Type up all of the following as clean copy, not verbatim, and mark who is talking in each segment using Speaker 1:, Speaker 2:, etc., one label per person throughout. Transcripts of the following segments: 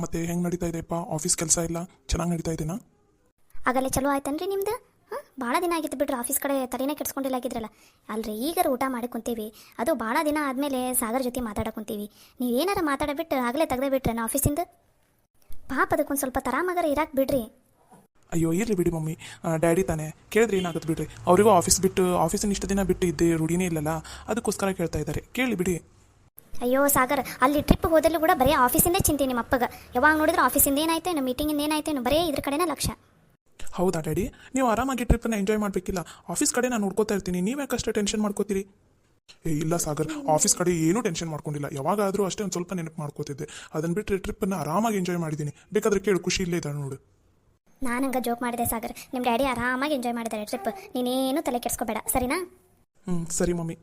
Speaker 1: ಮತ್ತೆ ಹೆಂಗೆ ನಡೀತಾ ಇದೆಯಪ್ಪ ಆಫೀಸ್ ಕೆಲಸ ಎಲ್ಲ ಚೆನ್ನಾಗಿ ನಡೀತಾ ಇದೆನಾ?
Speaker 2: ಆಗಲೇ ಚಲೋ ಆಯ್ತನ್ರಿ ನಿಮ್ದು. ಭಾಳ ದಿನ ಆಗಿತ್ತು ಬಿಡ್ರಿ, ಆಫೀಸ್ ಕಡೆ ತಲೆನೇ ಕೆಡ್ಸ್ಕೊಂಡಿಲ್ಲಾಗಿದ್ರಲ್ಲ. ಅಲ್ರಿ ಈಗಾರ ಊಟ ಮಾಡಿ ಕುಂತೀವಿ, ಅದು ಭಾಳ ದಿನ ಆದಮೇಲೆ ಸಾಗರ್ ಜೊತೆ ಮಾತಾಡಕೊಂತೀವಿ. ನೀವೇನಾರ ಮಾತಾಡಬಿಟ್ಟು ಆಗಲೇ ತೆಗ್ದೇ ಬಿಟ್ರೆ ನಾ ಆಫೀಸಿಂದ ಪಾಪ ಅದಕ್ಕೊಂದು ಸ್ವಲ್ಪ ತರಾಮಗರ ಇರಾಕ್ ಬಿಡ್ರಿ.
Speaker 1: ಅಯ್ಯೋ ಇರಲಿ ಬಿಡಿ ಮಮ್ಮಿ, ಡ್ಯಾಡಿ ತಾನೇ ಕೇಳಿದ್ರೆ ಏನಾಗುತ್ತೆ ಬಿಡ್ರಿ. ಅವರಿಗೂ ಆಫೀಸಿನ ಇಷ್ಟು ದಿನ ಬಿಟ್ಟು ಇದ್ದೇ ರೂಢಿನೇ ಇಲ್ಲಲ್ಲ, ಅದಕ್ಕೋಸ್ಕರ ಕೇಳ್ತಾ ಇದ್ದಾರೆ, ಕೇಳಿ ಬಿಡಿ.
Speaker 2: ಅಯ್ಯೋ ಸಾಗರ್, ಅಲ್ಲಿ ಟ್ರಿಪ್ ಹೋದಲ್ಲೂ ಕೂಡ ಬರೀ ಆಫೀಸಿಂದೇ ಚಿಂತೆ ನಿಮ್ಮ ಅಪ್ಪಗೆ. ಯಾವಾಗ ನೋಡಿದ್ರೆ ಆಫೀಸಿಂದ ಏನಾಯ್ತು ಇನ್ನು ಮೀಟಿಂಗಿಂದ ಏನಾಯ್ತು ಇನ್ನು ಬರೀ ಇದ್ರ ಕಡೆನೇ ಲಕ್ಷ್ಯ.
Speaker 1: ಹೌದಾ ಡ್ಯಾಡಿ, ನೀವು ಆರಾಮಾಗಿ ಟ್ರಿಪ್ಪನ್ನು ಎಂಜಾಯ್ ಮಾಡಬೇಕಿಲ್ಲ? ಆಫೀಸ್ ಕಡೆ ನಾನು ನೋಡ್ಕೋತಾ ಇರ್ತೀನಿ, ನೀವು ಯಾಕಷ್ಟು ಟೆನ್ಷನ್ ಮಾಡ್ಕೋತೀರಿ? ಇಲ್ಲ ಸಾಗರ್, ಆಫೀಸ್ ಕಡೆ ಏನೂ ಟೆನ್ಷನ್ ಮಾಡ್ಕೊಂಡಿಲ್ಲ. ಯಾವಾಗಾದರೂ ಅಷ್ಟೇ ಒಂದು ಸ್ವಲ್ಪ ನೆನಪು ಮಾಡ್ಕೋತಿದ್ದೆ. ಅದನ್ನು ಬಿಟ್ಟರೆ ಟ್ರಿಪ್ಪನ್ನು ಆರಾಮಾಗಿ ಎಂಜಾಯ್ ಮಾಡಿದ್ದೀನಿ. ಬೇಕಾದ್ರೆ ಕೇಳು, ಖುಷಿ ಇಲ್ಲೇ ಇದ್ದಾಳೆ ನೋಡು.
Speaker 2: ನಾನು ಹಂಗೆ ಜೋಕ್ ಮಾಡಿದೆ ಸಾಗರ್, ನಿಮ್ಮ ಡ್ಯಾಡಿ ಆರಾಮಾಗಿ ಎಂಜಾಯ್ ಮಾಡಿದ್ದಾರೆ ಟ್ರಿಪ್. ನೀನೇನು ತಲೆ ಕೆಡ್ಸ್ಕೋಬೇಡ, ಸರಿನಾ?
Speaker 1: ಸರಿ ಮಮ್ಮಿ.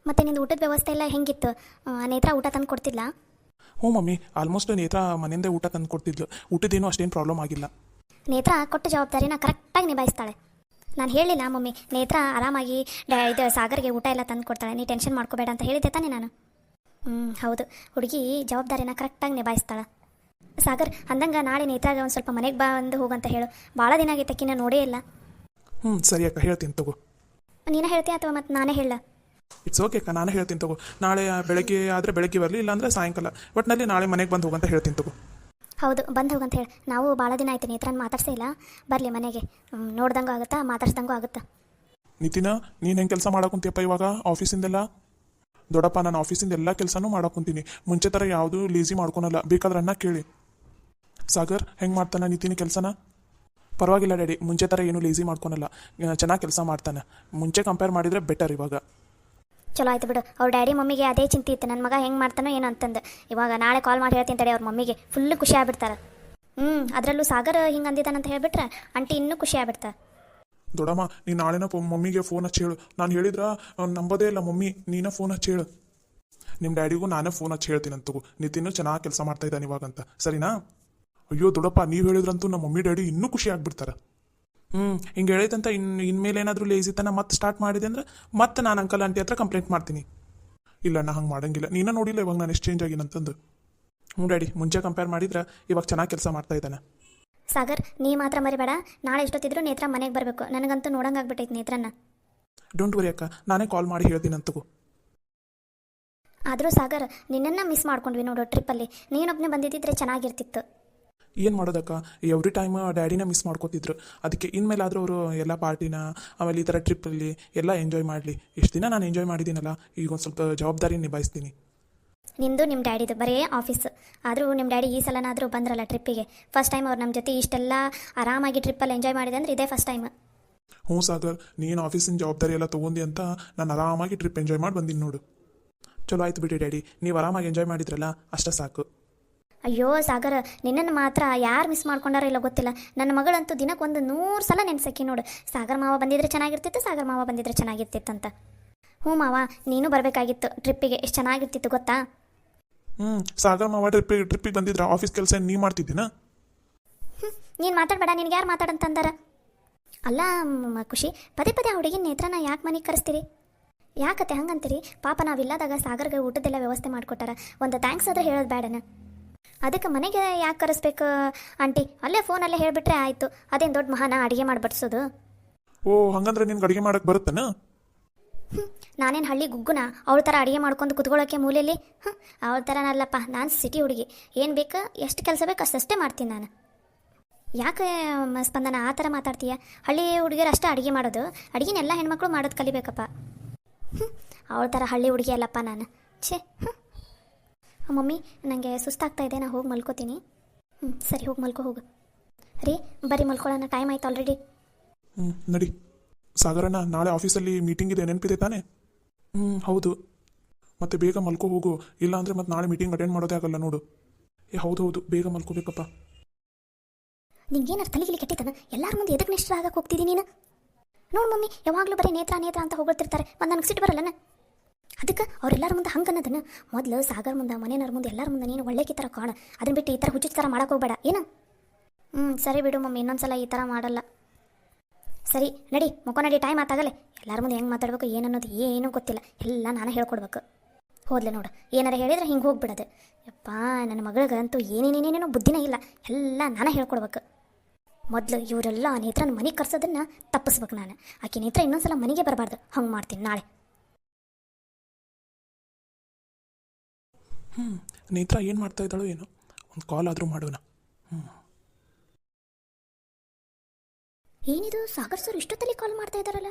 Speaker 2: ಮತ್ತೆ ನಿಂದು ಊಟದ ವ್ಯವಸ್ಥೆ ಎಲ್ಲ ಹೆಂಗಿತ್ತು? ನೇತ್ರ ಊಟ ತಂದು ಕೊಡ್ತಿಲ್ಲ?
Speaker 1: ಹ್ಞೂ ಮಮ್ಮಿ, ಆಲ್ಮೋಸ್ಟ್ ನೇತ್ರ ಮನೆಯಿಂದ ಊಟ ತಂದು ಕೊಡ್ತಿದ್ಲು. ಊಟದೇನು ಅಷ್ಟೇನು ಪ್ರಾಬ್ಲಮ್ ಆಗಿಲ್ಲ.
Speaker 2: ನೇತ್ರ ಕೊಟ್ಟ ಜವಾಬ್ದಾರಿನ ಕರೆಕ್ಟಾಗಿ ನಿಭಾಯಿಸ್ತಾಳೆ. ನಾನು ಹೇಳಿಲ್ಲ ಮಮ್ಮಿ, ನೇತ್ರ ಆರಾಮಾಗಿ ಇದು ಸಾಗರ್ಗೆ ಊಟ ಎಲ್ಲ ತಂದು ಕೊಡ್ತಾಳೆ, ನೀ ಟೆನ್ಷನ್ ಮಾಡ್ಕೋಬೇಡ ಅಂತ ಹೇಳಿದ್ದೆ ತಾನೇ ನಾನು? ಹೌದು, ಹುಡುಗಿ ಜವಾಬ್ದಾರಿನ ಕರೆಕ್ಟಾಗಿ ನಿಭಾಯಿಸ್ತಾಳೆ. ಸಾಗರ್ ಅಂದಂಗೆ ನಾಳೆ ನೇತ್ರಾಗ ಒಂದು ಸ್ವಲ್ಪ ಮನೆಗೆ ಬಂದು ಹೋಗಂತ ಹೇಳು. ಭಾಳ ದಿನ ಆಗೈತಕ್ಕಿನ ನೋಡೇ ಇಲ್ಲ.
Speaker 1: ಸರಿ ಅಕ್ಕ, ಹೇಳ್ತೀನಿ ತಗೋ.
Speaker 2: ನೀನೇ ಹೇಳ್ತೀಯ ಅಥವಾ ಮತ್ತೆ ನಾನೇ ಹೇಳ?
Speaker 1: ಇಟ್ಸ್ ಓಕೆ ಅಕ್ಕ, ನಾನೇ ಹೇಳ್ತೀನಿ ತಗೋ. ನಾಳೆ ಬೆಳಗ್ಗೆ ಆದರೆ ಬೆಳಗ್ಗೆ ಬರಲಿ, ಇಲ್ಲಾಂದರೆ ಸಾಯಂಕಾಲ, ಒಟ್ಟಿನಲ್ಲಿ ನಾಳೆ ಮನೆಗೆ ಬಂದು ಹೋಗಂತ ಹೇಳ್ತೀನಿ ತಗೋ.
Speaker 2: ಹೌದು, ಬಂದು ಹೋಗಂತ ಹೇಳಿ. ನಾವು ಭಾಳ ದಿನ ಆಯ್ತು ನೇತ್ರನ ಮಾತಾಡ್ಸೇ ಇಲ್ಲ. ಬರಲಿ ಮನೆಗೆ, ನೋಡ್ದಂಗೂ ಆಗುತ್ತಾ ಮಾತಾಡ್ಸ್ದಂಗೂ ಆಗುತ್ತಾ.
Speaker 1: ನಿತಿನ, ನೀನು ಹೆಂಗೆ ಕೆಲಸ ಮಾಡಾಕುಂತೀಯಪ್ಪ ಇವಾಗ ಆಫೀಸಿಂದೆಲ್ಲ? ದೊಡ್ಡಪ್ಪ, ನಾನು ಆಫೀಸಿಂದ ಎಲ್ಲ ಕೆಲಸನೂ ಮಾಡಾಕುಂತೀನಿ. ಮುಂಚೆ ಥರ ಯಾವುದೂ ಲೇಸಿ ಮಾಡ್ಕೊಳಲ್ಲ, ಬೇಕಾದ್ರೆ ಅನ್ನ ಕೇಳಿ. ಸಾಗರ್ ಹೆಂಗೆ ಮಾಡ್ತಾನೆ ನಿತಿನ ಕೆಲಸನ? ಪರವಾಗಿಲ್ಲ ಡ್ಯಾಡಿ, ಮುಂಚೆ ಥರ ಏನೂ ಲೇಸಿ ಮಾಡ್ಕೊಳಲ್ಲ, ಚೆನ್ನಾಗಿ ಕೆಲಸ ಮಾಡ್ತಾನೆ. ಮುಂಚೆ ಕಂಪೇರ್ ಮಾಡಿದರೆ ಬೆಟರ್ ಇವಾಗ.
Speaker 2: ಚಲೋ ಆಯ್ತು ಬಿಡು. ಅವ್ರ ಡ್ಯಾಡಿ ಮಮ್ಮಿಗೆ ಅದೇ ಚಿಂತೆ ಇತ್ತು, ನನ್ನ ಮಗ ಹೆಂಗೆ ಮಾಡ್ತಾನೋ ಏನೋ ಅಂತಂದು. ಇವಾಗ ನಾಳೆ ಕಾಲ್ ಮಾಡಿ ಹೇಳ್ತೀನಿ ತಡೆ, ಅವ್ರ ಮಮ್ಮಿಗೆ ಫುಲ್ಲು ಖುಷಿ ಆಗ್ಬಿಡ್ತಾರೆ. ಅದರಲ್ಲೂ ಸಾಗರ್ ಹಿಂಗೆ ಅಂದಿದ್ದಾನಂತ ಹೇಳಿಬಿಟ್ರೆ ಆಂಟಿ ಇನ್ನೂ ಖುಷಿ ಆಗ್ಬಿಡ್ತಾರೆ.
Speaker 1: ದೊಡ್ಡಮ್ಮ, ನೀನು ನಾಳೆನ ಮಮ್ಮಿಗೆ ಫೋನ್ ಹಚ್ಚಿ ಹೇಳು. ನಾನು ಹೇಳಿದ್ರೆ ನಂಬೋದೇ ಇಲ್ಲ ಮಮ್ಮಿ, ನೀನ ಫೋನ್ ಹಚ್ಚಿ ಹೇಳು. ನಿಮ್ಮ ಡ್ಯಾಡಿಗೂ ನಾನೇ ಫೋನ್ ಹಚ್ಚಿ ಹೇಳ್ತೀನಿ ಅಂತಗು, ನಿತಿನ್ನು ಚೆನ್ನಾಗಿ ಕೆಲಸ ಮಾಡ್ತಾ ಇದ್ದಾನೆ ಇವಾಗಂತ, ಸರಿನಾ? ಅಯ್ಯೋ ದೊಡ್ಡಪ್ಪ, ನೀವು ಹೇಳಿದ್ರಂತೂ ನಮ್ಮ ಮಮ್ಮಿ ಡ್ಯಾಡಿ ಇನ್ನೂ ಖುಷಿ ಆಗ್ಬಿಡ್ತಾರೆ. ಹಿಂಗೆ ಹೇಳಿದಂತ ಇನ್ಮೇಲೆ ಏನಾದರೂ ಲೇಸಿತನ ಮತ್ತೆ ಸ್ಟಾರ್ಟ್ ಮಾಡಿದೆ ಅಂದ್ರೆ ಮತ್ತೆ ನಾನು ಅಂಕಲ್ ಆಂಟಿ ಹತ್ರ ಕಂಪ್ಲೇಂಟ್ ಮಾಡ್ತೀನಿ. ಇಲ್ಲ, ನಾ ಹಂಗೆ ಮಾಡಂಗಿಲ್ಲ. ನೀನು ನೋಡಿಲ್ಲ ಇವಾಗ ನಾನು ಎಷ್ಟು ಚೇಂಜ್ ಆಗಿನಂತಂದು. ಡ್ಯಾಡಿ, ಮುಂಚೆ ಕಂಪೇರ್ ಮಾಡಿದ್ರೆ ಇವಾಗ ಚೆನ್ನಾಗಿ ಕೆಲಸ ಮಾಡ್ತಾ ಇದ್ದಾನೆ.
Speaker 2: ಸಾಗರ್, ನೀ ಮಾತ್ರ ಮರಿಬೇಡ, ನಾಳೆ ಎಷ್ಟೊತ್ತಿದ್ರು ನೇತ್ರ ಮನೆಗೆ ಬರಬೇಕು. ನನಗಂತೂ ನೋಡಂಗಾಗ್ಬಿಟ್ಟೈತೆ ನೇತ್ರನ.
Speaker 1: ಡೋಂಟ್ ವರಿ ಅಕ್ಕ, ನಾನೇ ಕಾಲ್ ಮಾಡಿ ಹೇಳ್ತೀನಿ ಅಂತಗು.
Speaker 2: ಆದರೂ ಸಾಗರ್, ನಿನ್ನನ್ನು ಮಿಸ್ ಮಾಡ್ಕೊಂಡ್ವಿ ನೋಡು ಟ್ರಿಪ್ಪಲ್ಲಿ. ನೀನೊಬ್ಬನೇ ಬಂದಿದ್ದಿದ್ರೆ ಚೆನ್ನಾಗಿರ್ತಿತ್ತು.
Speaker 1: ಏನು ಮಾಡೋದಕ್ಕ, ಎವ್ರಿ ಟೈಮ್ ಡ್ಯಾಡಿನ ಮಿಸ್ ಮಾಡ್ಕೋತಿದ್ರು. ಅದಕ್ಕೆ ಇನ್ಮೇಲಾದರೂ ಅವರು ಎಲ್ಲ ಪಾರ್ಟಿನ ಆಮೇಲೆ ಈ ಥರ ಟ್ರಿಪ್ಪಲ್ಲಿ ಎಲ್ಲ ಎಂಜಾಯ್ ಮಾಡಲಿ. ಎಷ್ಟು ದಿನ ನಾನು ಎಂಜಾಯ್ ಮಾಡಿದ್ದೀನಲ್ಲ, ಈಗ ಒಂದು ಸ್ವಲ್ಪ ಜವಾಬ್ದಾರಿ ನಿಭಾಯಿಸ್ತೀನಿ.
Speaker 2: ನಿಂದು ನಿಮ್ಮ ಡ್ಯಾಡಿದು ಬರೀ ಆಫೀಸ್. ಆದರೂ ನಿಮ್ಮ ಡ್ಯಾಡಿ ಈ ಸಲನಾದರೂ ಬಂದ್ರಲ್ಲ ಟ್ರಿಪ್ಪಿಗೆ. ಫಸ್ಟ್ ಟೈಮ್ ಅವ್ರು ನಮ್ಮ ಜೊತೆ ಇಷ್ಟೆಲ್ಲ ಆರಾಮಾಗಿ ಟ್ರಿಪ್ಪಲ್ಲಿ ಎಂಜಾಯ್ ಮಾಡಿದೆ ಅಂದ್ರೆ ಇದೇ ಫಸ್ಟ್ ಟೈಮ್.
Speaker 1: ಹ್ಞೂ ಸಾಗರ್, ನೀನು ಆಫೀಸಿನ ಜವಾಬ್ದಾರಿ ಎಲ್ಲ ತೊಗೊಂಡಿ ಅಂತ ನಾನು ಆರಾಮಾಗಿ ಟ್ರಿಪ್ ಎಂಜಾಯ್ ಮಾಡಿ ಬಂದೀನಿ ನೋಡು. ಚಲೋ ಆಯ್ತು ಬಿಡಿ ಡ್ಯಾಡಿ, ನೀವು ಆರಾಮಾಗಿ ಎಂಜಾಯ್ ಮಾಡಿದ್ರಲ್ಲ ಅಷ್ಟೇ ಸಾಕು.
Speaker 2: ಅಯ್ಯೋ ಸಾಗರ್, ನಿನ್ನನ್ನು ಮಾತ್ರ ಯಾರು ಮಿಸ್ ಮಾಡ್ಕೊಂಡಾರೋ ಇಲ್ಲ ಗೊತ್ತಿಲ್ಲ. ನನ್ನ ಮಗಳಂತೂ ದಿನಕ್ಕೆ 100 ಸಲ ನೆನ್ಸಕ್ಕಿ ನೋಡು, ಸಾಗರ್ ಮಾವ ಬಂದಿದ್ರೆ ಚೆನ್ನಾಗಿರ್ತಿತ್ತು, ಸಾಗರ್ ಮಾವ ಬಂದಿದ್ರೆ ಚೆನ್ನಾಗಿರ್ತಿತ್ತು ಅಂತ. ಹ್ಞೂ ಮಾವ, ನೀನು ಬರಬೇಕಾಗಿತ್ತು ಟ್ರಿಪ್ಪಿಗೆ, ಎಷ್ಟು ಚೆನ್ನಾಗಿರ್ತಿತ್ತು ಗೊತ್ತಾ?
Speaker 1: ಸಾಗರ್ ಮಾವ ಟ್ರಿಪ್ಪಿಗೆ ಬಂದಿದ್ರ ಆಫೀಸ್ ಕೆಲಸ ನೀ ಮಾಡ್ತಿದ್ದೀನ?
Speaker 2: ನೀನು ಮಾತಾಡಬೇಡ, ನಿನಗೆ ಯಾರು ಮಾತಾಡಂತಂದಾರ? ಅಲ್ಲ ಖುಷಿ, ಪದೇ ಪದೇ ಆ ಹುಡುಗಿನ ನೇತ್ರನ ಯಾಕೆ ಮನೆಗೆ ಕರೆಸ್ತೀರಿ? ಯಾಕತ್ತೆ ಹಂಗಂತೀರಿ? ಪಾಪ ನಾವಿಲ್ಲದಾಗ ಸಾಗರ್ಗೆ ಊಟದೆಲ್ಲ ವ್ಯವಸ್ಥೆ ಮಾಡಿಕೊಟ್ಟಾರ, ಒಂದು ಥ್ಯಾಂಕ್ಸ್ ಆದರೂ ಹೇಳೋದು ಬೇಡನ? ಅದಕ್ಕೆ ಮನೆಗೆ ಯಾಕೆ ಕರೆಸ್ಬೇಕು ಆಂಟಿ? ಅಲ್ಲೇ ಫೋನಲ್ಲೇ ಹೇಳಿಬಿಟ್ರೆ ಆಯಿತು. ಅದೇನು ದೊಡ್ಡ ಮಹಾನ ಅಡುಗೆ ಮಾಡಿ ಬಡಿಸೋದು?
Speaker 1: ಓ, ಹಂಗಂದ್ರೆ ನಿನ್ಗೆ ಅಡುಗೆ ಮಾಡಕ್ಕೆ ಬರುತ್ತನ?
Speaker 2: ನಾನೇನು ಹಳ್ಳಿ ಗುಗ್ಗುನ ಅವಳ ಥರ ಅಡುಗೆ ಮಾಡ್ಕೊಂಡು ಕುತ್ಕೊಳ್ಳೋಕ್ಕೆ ಮೂಲೆಯಲ್ಲಿ? ಅವಳ ಥರನಲ್ಲಪ್ಪ, ನಾನು ಸಿಟಿ ಹುಡುಗಿ. ಏನು ಬೇಕು, ಎಷ್ಟು ಕೆಲಸ ಬೇಕು ಅಷ್ಟೇ ಮಾಡ್ತೀನಿ ನಾನು. ಯಾಕೆ ಸ್ಪಂದನ ಆ ಥರ ಮಾತಾಡ್ತೀಯ? ಹಳ್ಳಿ ಹುಡುಗಿಯರು ಅಷ್ಟೇ ಅಡುಗೆ ಮಾಡೋದು, ಅಡುಗೆನೆಲ್ಲ ಹೆಣ್ಮಕ್ಳು ಮಾಡೋದು ಕಲಿಬೇಕಪ್ಪ. ಅವಳ ಥರ ಹಳ್ಳಿ ಹುಡುಗಿ ಅಲ್ಲಪ್ಪ ನಾನು. ಛೇ. ಮಮ್ಮಿ, ನನಗೆ ಸುಸ್ತಾಗ್ತಾ ಇದೆ, ನಾನು ಹೋಗಿ ಮಲ್ಕೋತೀನಿ. ಸರಿ, ಹೋಗಿ ಹೋಗು. ರೀ ಬರೀ ಮಲ್ಕೊಳ್ಳೋಣ, ಟೈಮ್ ಆಯ್ತು ಆಲ್ರೆಡಿ.
Speaker 1: ನಡಿ. ಸಾಗರಣ್ಣ, ನಾಳೆ ಆಫೀಸಲ್ಲಿ ಮೀಟಿಂಗ್ ಇದೆ, ನೆನಪಿದೆ ತಾನೇ? ಹೌದು. ಮತ್ತೆ ಬೇಗ ಮಲ್ಕೋ ಹೋಗು, ಇಲ್ಲ ಅಂದರೆ ಮತ್ತೆ ನಾಳೆ ಮೀಟಿಂಗ್ ಅಟೆಂಡ್ ಮಾಡೋದೇ ಆಗಲ್ಲ ನೋಡು. ಹೌದು, ಬೇಗ ಮಲ್ಕೋಬೇಕಪ್ಪ.
Speaker 2: ನಿಂಗೇನಾರು ತಲೆಗಿಲಿ ಕೆಟ್ಟಿದ್ದಾನ? ಎಲ್ಲರ ಮುಂದೆ ಎದಕ್ಕೆ ನಿಷ್ಠ ಆಗಕ್ಕೆ ಹೋಗ್ತಿದ್ದೀನಿ ನೀನು? ನೋಡು ಮಮ್ಮಿ, ಯಾವಾಗಲೂ ಬರೀ ನೇತ್ರ ನೇತ್ರ ಅಂತ ಹೋಗ್ತಿರ್ತಾರೆ, ಮತ್ತು ನನಗೆ ಸಿಟ್ಟು ಬರಲ್ಲನ? ಅದಕ್ಕೆ ಅವರೆಲ್ಲರ ಮುಂದೆ ಹಂಗೆ ಅನ್ನೋದನ್ನು ಮೊದಲು ಸಾಗರ್ ಮುಂದೆ, ಮನೆಯವ್ರ ಮುಂದೆ, ಎಲ್ಲರ ಮುಂದೆ ನೀನು ಒಳ್ಳೆಕಿ ಥರ ಕಾಣ. ಅದನ್ನ ಬಿಟ್ಟು ಈ ಥರ ಹುಚ್ಚು ಥರ ಮಾಡೋಕೆ ಹೋಗಬೇಡ ಏನು? ಸರಿ ಬಿಡು ಮಮ್ಮಿ, ಇನ್ನೊಂದ್ಸಲ ಈ ಥರ ಮಾಡಲ್ಲ. ಸರಿ ನಡಿ, ನಡಿ, ಟೈಮ್ ಆತಾಗಲ್ಲ. ಎಲ್ಲರ ಮುಂದೆ ಹೆಂಗೆ ಮಾತಾಡ್ಬೇಕು ಏನನ್ನೋದು ಏನೂ ಗೊತ್ತಿಲ್ಲ, ಎಲ್ಲ ನಾನು ಹೇಳ್ಕೊಡ್ಬೇಕು. ಹೋದ್ಲೆ ನೋಡು, ಏನಾರ ಹೇಳಿದ್ರೆ ಹಿಂಗೆ ಹೋಗ್ಬಿಡೋದು. ಯಪ್ಪ, ನನ್ನ ಮಗಳಿಗಂತೂ ಏನೇನೇನೇನೋ ಬುದ್ಧಿನೇ ಇಲ್ಲ, ಎಲ್ಲ ನಾನೇ ಹೇಳ್ಕೊಡ್ಬೇಕು. ಮೊದಲು ಇವರೆಲ್ಲ ನೇತ್ರನ ಮನೆಗೆ ಕರ್ಸೋದನ್ನು ತಪ್ಪಿಸ್ಬೇಕು ನಾನು. ಆಕೆ ನೇತ್ರ ಇನ್ನೊಂದ್ಸಲ ಮನೆಗೆ ಬರಬಾರ್ದು, ಹಂಗೆ ಮಾಡ್ತೀನಿ ನಾಳೆ.
Speaker 1: ನೇತ್ರ ಏನು ಮಾಡ್ತಾ ಇದ್ದಾಳೋ ಏನೋ, ಒಂದು ಕಾಲ್ ಆದರೂ ಮಾಡೋಣ.
Speaker 2: ಏನಿದು ಸಾಗರ್ ಸರ್ ಇಷ್ಟೊತ್ತಲ್ಲಿ ಕಾಲ್ ಮಾಡ್ತಾ ಇದ್ದಾರಲ್ಲ?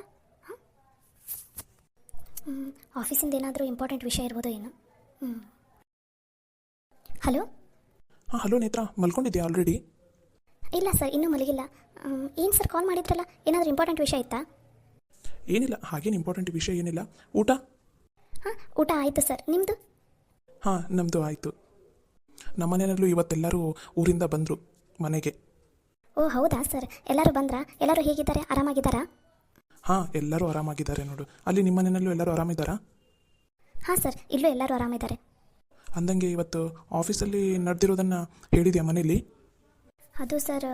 Speaker 2: ಹಾಂ, ಆಫೀಸಿಂದ ಏನಾದರೂ ಇಂಪಾರ್ಟೆಂಟ್ ವಿಷಯ ಇರ್ಬೋದು ಏನು. ಹಲೋ.
Speaker 1: ಹಾಂ, ಹಲೋ ನೇತ್ರ, ಮಲ್ಕೊಂಡಿದ್ಯಾ ಆಲ್ರೆಡಿ?
Speaker 2: ಇಲ್ಲ ಸರ್, ಇನ್ನೂ ಮಲಗಿಲ್ಲ. ಏನು ಸರ್ ಕಾಲ್ ಮಾಡಿದ್ರಲ್ಲ, ಏನಾದರೂ ಇಂಪಾರ್ಟೆಂಟ್ ವಿಷಯ ಇತ್ತಾ?
Speaker 1: ಏನಿಲ್ಲ, ಹಾಗೇನು ಇಂಪಾರ್ಟೆಂಟ್ ವಿಷಯ ಏನಿಲ್ಲ. ಊಟ?
Speaker 2: ಹಾಂ, ಊಟ ಆಯಿತು ಸರ್, ನಿಮ್ಮದು?
Speaker 1: ಹಾಂ, ನಮ್ಮದು ಆಯಿತು. ನಮ್ಮ ಮನೆಯಲ್ಲೂ ಇವತ್ತೆಲ್ಲರೂ ಊರಿಂದ ಬಂದರು ಮನೆಗೆ.
Speaker 2: ಓ ಹೌದಾ ಸರ್, ಎಲ್ಲರೂ ಬಂದ್ರಾ? ಎಲ್ಲರೂ ಹೇಗಿದ್ದಾರೆ, ಆರಾಮಾಗಿದ್ದಾರಾ?
Speaker 1: ಹಾಂ, ಎಲ್ಲರೂ ಆರಾಮಾಗಿದ್ದಾರೆ ನೋಡು. ಅಲ್ಲಿ ನಿಮ್ಮ ಮನೆಯಲ್ಲೂ ಎಲ್ಲರೂ ಆರಾಮಿದ್ದಾರಾ?
Speaker 2: ಹಾಂ ಸರ್, ಇಲ್ಲೂ ಎಲ್ಲರೂ ಆರಾಮಿದ್ದಾರೆ.
Speaker 1: ಅಂದಂಗೆ ಇವತ್ತು ಆಫೀಸಲ್ಲಿ ನಡೆದಿರೋದನ್ನು ಹೇಳಿದ್ಯಾ ಮನೇಲಿ?
Speaker 2: ಅದು ಸರ್,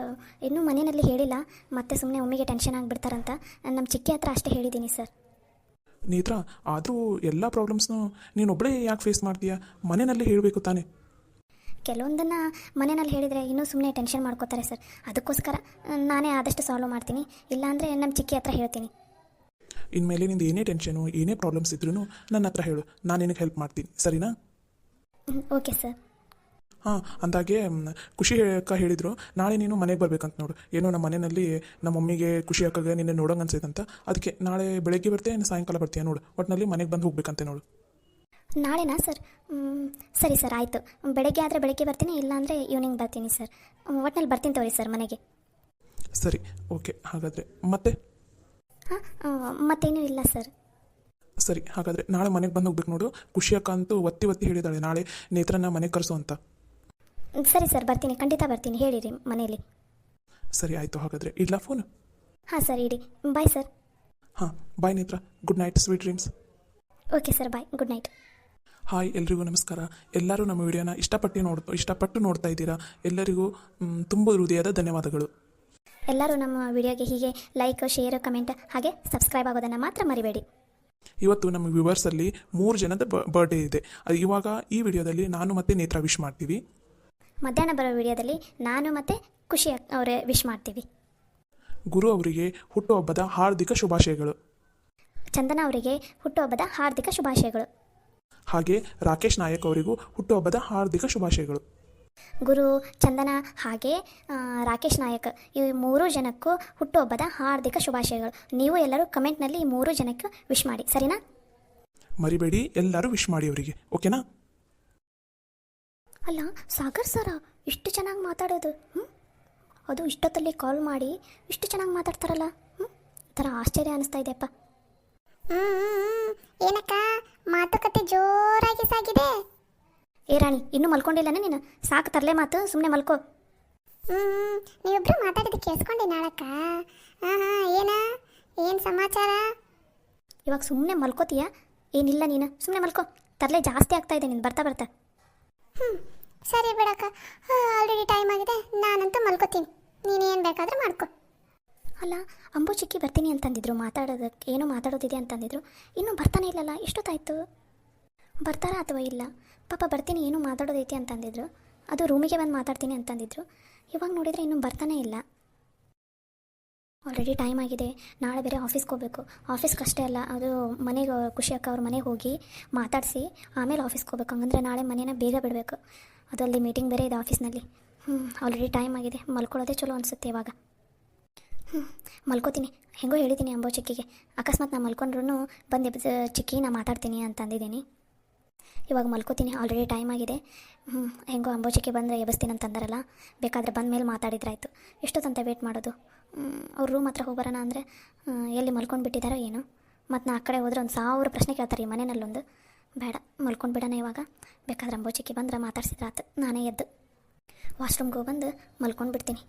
Speaker 2: ಇನ್ನೂ ಮನೆಯಲ್ಲಿ ಹೇಳಿಲ್ಲ, ಮತ್ತೆ ಸುಮ್ಮನೆ ಒಮ್ಮೆಗೆ ಟೆನ್ಷನ್ ಆಗಿಬಿಡ್ತಾರಂತ ನಮ್ಮ ಚಿಕ್ಕಿ ಹತ್ರ ಅಷ್ಟೇ ಹೇಳಿದ್ದೀನಿ ಸರ್.
Speaker 1: ನೇತ್ರ, ಆದರೂ ಎಲ್ಲ ಪ್ರಾಬ್ಲಮ್ಸ್ನು ನೀನೊಬ್ಬಳೇ ಯಾಕೆ ಫೇಸ್ ಮಾಡ್ತೀಯಾ? ಮನೆಯಲ್ಲಿ ಹೇಳಬೇಕು ತಾನೇ.
Speaker 2: ಕೆಲವೊಂದನ್ನು ಮನೆಯಲ್ಲಿ ಹೇಳಿದರೆ ಇನ್ನೂ ಸುಮ್ಮನೆ ಟೆನ್ಷನ್ ಮಾಡ್ಕೋತಾರೆ ಸರ್. ಅದಕ್ಕೋಸ್ಕರ ನಾನೇ ಆದಷ್ಟು ಸಾಲ್ವ್ ಮಾಡ್ತೀನಿ, ಇಲ್ಲಾಂದರೆ ನಮ್ಮ ಚಿಕ್ಕಿ ಹತ್ರ ಹೇಳ್ತೀನಿ.
Speaker 1: ಇನ್ಮೇಲೆ ನಿಂದು ಏನೇ ಟೆನ್ಷನು, ಏನೇ ಪ್ರಾಬ್ಲಮ್ಸ್ ಇದ್ರೂ ನನ್ನ ಹತ್ರ ಹೇಳು, ನಾನು ನಿನಗೆ ಹೆಲ್ಪ್ ಮಾಡ್ತೀನಿ, ಸರಿನಾ?
Speaker 2: Okay sir.
Speaker 1: ಹಾಂ, ಅಂದಾಗೆ ಖುಷಿ ಅಕ್ಕ ಹೇಳಿದರು ನಾಳೆ ನೀನು ಮನೆಗೆ ಬರ್ಬೇಕಂತ ನೋಡು. ಏನೋ ನಮ್ಮ ಮನೆಯಲ್ಲಿ ನಮ್ಮ ಮಮ್ಮಿಗೆ ಖುಷಿ ಅಕ್ಕಗೆ ನಿನ್ನೆ ನೋಡೋಂಗೆ ಅನ್ಸೈತಂತ, ಅದಕ್ಕೆ ನಾಳೆ ಬೆಳಗ್ಗೆ ಬರ್ತೀಯ, ಸಾಯಂಕಾಲ ಬರ್ತೀಯ ನೋಡು. ಒಟ್ಟಿನಲ್ಲಿ ಮನೆಗೆ ಬಂದು ಹೋಗ್ಬೇಕಂತೆ ನೋಡು.
Speaker 2: ನಾಳೆನಾ ಸರ್? ಸರಿ ಸರ್, ಆಯಿತು. ಬೆಳಗ್ಗೆ ಆದರೆ ಬೆಳಗ್ಗೆ ಬರ್ತೀನಿ, ಇಲ್ಲಾಂದರೆ ಈವ್ನಿಂಗ್ ಬರ್ತೀನಿ ಸರ್. ಒಟ್ಟಿನಲ್ಲಿ ಬರ್ತೀನಿ ತಗೋರಿ ಸರ್ ಮನೆಗೆ.
Speaker 1: ಸರಿ, ಓಕೆ. ಹಾಗಾದರೆ ಮತ್ತೆ?
Speaker 2: ಹಾಂ, ಮತ್ತೇನೂ ಇಲ್ಲ ಸರ್.
Speaker 1: ಸರಿ, ಹಾಗಾದರೆ ನಾಳೆ ಮನೆಗೆ ಬಂದು ಹೋಗ್ಬೇಕು ನೋಡು. ಖುಷಿ ಅಕ್ಕ ಅಂತೂ ಒತ್ತಿ ಒತ್ತಿ ಹೇಳಿದಾಳೆ ನಾಳೆ ನೇತ್ರನ ಮನೆಗೆ ಕರೆಸು ಅಂತ.
Speaker 2: ಸರಿ ಸರ್, ಬರ್ತೀನಿ, ಖಂಡಿತ ಬರ್ತೀನಿ, ಹೇಳಿರಿ ಮನೇಲಿ.
Speaker 1: ಸರಿ, ಆಯಿತು. ಹಾಗಾದರೆ ಇಡ್ಲಾ ಫೋನು?
Speaker 2: ಹಾಂ ಸರ್, ಇಡಿ. Bye sir.
Speaker 1: ಹಾಂ, bye Netra. Good night, sweet dreams.
Speaker 2: Okay sir, bye, good night.
Speaker 1: Hi, ಎಲ್ರಿಗೂ ನಮಸ್ಕಾರ. ಎಲ್ಲರೂ ನಮ್ಮ ವಿಡಿಯೋನ ಇಷ್ಟಪಟ್ಟು ನೋಡ್ತಾ ಇದ್ದೀರಾ. ಎಲ್ಲರಿಗೂ ತುಂಬ ಹೃದಯದ ಧನ್ಯವಾದಗಳು.
Speaker 2: ಎಲ್ಲರೂ ನಮ್ಮ ವಿಡಿಯೋಗೆ ಹೀಗೆ ಲೈಕ್, ಶೇರ್, ಕಮೆಂಟ್ ಹಾಗೆ ಸಬ್ಸ್ಕ್ರೈಬ್ ಆಗೋದನ್ನು ಮಾತ್ರ ಮರಿಬೇಡಿ.
Speaker 1: ಇವತ್ತು ನಮ್ಮ ವ್ಯೂವರ್ಸಲ್ಲಿ 3 ಜನದ ಬರ್ಡೇ ಇದೆ. ಇವಾಗ ಈ ವಿಡಿಯೋದಲ್ಲಿ ನಾನು ಮತ್ತು ನೇತ್ರ ವಿಶ್ ಮಾಡ್ತೀವಿ.
Speaker 2: ಮಧ್ಯಾಹ್ನ ಬರೋ ವಿಡಿಯೋದಲ್ಲಿ ನಾನು ಮತ್ತು ಖುಷಿ ಅವರೇ ವಿಶ್ ಮಾಡ್ತೀವಿ.
Speaker 1: ಗುರು ಅವರಿಗೆ ಹುಟ್ಟುಹಬ್ಬದ ಹಾರ್ದಿಕ ಶುಭಾಶಯಗಳು.
Speaker 2: ಚಂದನ ಅವರಿಗೆ ಹುಟ್ಟುಹಬ್ಬದ ಹಾರ್ದಿಕ ಶುಭಾಶಯಗಳು.
Speaker 1: ಹಾಗೆ ರಾಕೇಶ್ ನಾಯಕ್ ಅವರಿಗೂ ಹುಟ್ಟುಹಬ್ಬದ ಹಾರ್ದಿಕ ಶುಭಾಶಯಗಳು.
Speaker 2: ಗುರು, ಚಂದನ ಹಾಗೆ ರಾಕೇಶ್ ನಾಯಕ್, ಈ 3 ಜನಕ್ಕೂ ಹುಟ್ಟುಹಬ್ಬದ ಹಾರ್ದಿಕ ಶುಭಾಶಯಗಳು. ನೀವು ಎಲ್ಲರೂ ಕಮೆಂಟ್ನಲ್ಲಿ ಈ 3 ಜನಕ್ಕೆ ವಿಶ್ ಮಾಡಿ, ಸರಿನಾ?
Speaker 1: ಮರಿಬೇಡಿ, ಎಲ್ಲರೂ ವಿಶ್ ಮಾಡಿ ಅವರಿಗೆ, ಓಕೆನಾ?
Speaker 2: ಅಲ್ಲ, ಸಾಗರ್ ಸರ ಇಷ್ಟು ಚೆನ್ನಾಗಿ ಮಾತಾಡೋದು, ಅದು ಇಷ್ಟೊತ್ತಲ್ಲಿ ಕಾಲ್ ಮಾಡಿ ಇಷ್ಟು ಚೆನ್ನಾಗಿ ಮಾತಾಡ್ತಾರಲ್ಲ, ಥರ ಆಶ್ಚರ್ಯ ಅನಿಸ್ತಾ ಇದೆಯಪ್ಪ.
Speaker 3: ಏನಕ್ಕ ಮಾತುಕತೆ ಜೋರಾಗಿ ಸಾಗಿದೆ.
Speaker 2: ಏ ರಾಣಿ, ಇನ್ನೂ ಮಲ್ಕೊಂಡಿಲ್ಲನೇ ನೀನು? ಸಾಕು ತರಲೆ ಮಾತು, ಸುಮ್ಮನೆ ಮಲ್ಕೋ.
Speaker 3: ನೀವಿಬ್ರು ಮಾತಾಡೋದು ಕೇಳಿಸ್ಕೊಂಡೆ ನಾಳಕ್ಕ. ಏನು ಸಮಾಚಾರ?
Speaker 2: ಇವಾಗ ಸುಮ್ಮನೆ ಮಲ್ಕೋತೀಯಾ? ಏನಿಲ್ಲ, ನೀನು ಸುಮ್ಮನೆ ಮಲ್ಕೋ. ತರಲೆ ಜಾಸ್ತಿ ಆಗ್ತಾ ಇದೆ ನೀನು ಬರ್ತಾ ಬರ್ತಾ.
Speaker 3: ಸರಿ ಬಿಡಕ್ಕ, ಆಲ್ರೆಡಿ ಟೈಮ್ ಆಗಿದೆ, ನಾನಂತೂ ಮಲ್ಕೋತೀನಿ. ನೀನೇನು ಬೇಕಾದರೂ ಮಾಡ್ಕೊ.
Speaker 2: ಅಲ್ಲ, ಅಂಬು ಚಿಕ್ಕಿ ಬರ್ತೀನಿ ಅಂತಂದಿದ್ರು, ಮಾತಾಡೋದಕ್ಕೆ ಏನೋ ಮಾತಾಡೋದಿದೆ ಅಂತಂದಿದ್ರು. ಇನ್ನೂ ಬರ್ತಾನೆ ಇಲ್ಲಲ್ಲ, ಎಷ್ಟೊತ್ತಾಯಿತು? ಬರ್ತಾರಾ ಅಥವಾ ಇಲ್ಲ? ಪಾಪ ಬರ್ತೀನಿ, ಏನೋ ಮಾತಾಡೋದೈತಿ ಅಂತಂದಿದ್ರು. ಅದು ರೂಮಿಗೆ ಬಂದು ಮಾತಾಡ್ತೀನಿ ಅಂತಂದಿದ್ರು. ಇವಾಗ ನೋಡಿದರೆ ಇನ್ನೂ ಬರ್ತಾನೆ ಇಲ್ಲ. ಆಲ್ರೆಡಿ ಟೈಮ್ ಆಗಿದೆ, ನಾಳೆ ಬೇರೆ ಆಫೀಸ್ಗೆ ಹೋಗಬೇಕು. ಆಫೀಸ್ಗೆ ಅಷ್ಟೇ ಅಲ್ಲ, ಅದು ಮನೆಗೆ ಖುಷಿ ಅಕ್ಕ ಅವ್ರ ಮನೆಗೆ ಹೋಗಿ ಮಾತಾಡಿಸಿ ಆಮೇಲೆ ಆಫೀಸ್ಗೆ ಹೋಗ್ಬೇಕು. ಹಂಗಂದ್ರೆ ನಾಳೆ ಮನೇನ ಬೇಗ ಬಿಡಬೇಕು. ಅದು ಅಲ್ಲಿ ಮೀಟಿಂಗ್ ಬೇರೆ ಇದೆ ಆಫೀಸ್ನಲ್ಲಿ. ಆಲ್ರೆಡಿ ಟೈಮ್ ಆಗಿದೆ, ಮಲ್ಕೊಳ್ಳೋದೇ ಚಲೋ ಅನಿಸುತ್ತೆ ಇವಾಗ. ಮಲ್ಕೋತೀನಿ, ಹೆಂಗೋ ಹೇಳಿದ್ದೀನಿ ಅಂಬೋ ಚಿಕ್ಕಿಗೆ. ಅಕಸ್ಮಾತ್ ನಾನು ಮಲ್ಕೊಂಡ್ರೂ ಬಂದು ಚಿಕ್ಕಿ ನಾ ಮಾತಾಡ್ತೀನಿ ಅಂತಂದಿದ್ದೀನಿ. ಇವಾಗ ಮಲ್ಕೋತೀನಿ, ಆಲ್ರೆಡಿ ಟೈಮ್ ಆಗಿದೆ. ಹೆಂಗೋ ಅಂಬೋ ಚಿಕ್ಕಿ ಬಂದರೆ ಎಬ್ಬಿಸ್ತೀನಿ ಅಂತಂದಾರಲ್ಲ, ಬೇಕಾದರೆ ಬಂದ ಮೇಲೆ ಮಾತಾಡಿದ್ರಾಯ್ತು. ಎಷ್ಟೊತ್ತಂತ ವೇಟ್ ಮಾಡೋದು? ಅವ್ರ ರೂಮ್ ಹತ್ರ ಹೋಗ್ಬರೋಣ ಅಂದರೆ ಎಲ್ಲಿ ಮಲ್ಕೊಂಡು ಬಿಟ್ಟಿದ್ದಾರೋ ಏನೋ. ಮತ್ತು ನಾ ಆ ಕಡೆ ಹೋದ್ರೆ 1000 ಪ್ರಶ್ನೆ ಕೇಳ್ತಾರೆ ಈ ಮನೆಯಲ್ಲೊಂದು. ಬೇಡ, ಮಲ್ಕೊಂಡು ಬಿಡೋಣ ಇವಾಗ. ಬೇಕಾದ್ರೆ ಅಂಬೋ ಚಿಕ್ಕಿ ಬಂದ್ರೆ ಮಾತಾಡ್ಸಿದ್ರಾತು. ನಾನೇ ಎದ್ದು ವಾಶ್ರೂಮ್ಗೆ ಹೋಗಿ ಬಂದು ಮಲ್ಕೊಂಡು ಬಿಡ್ತೀನಿ.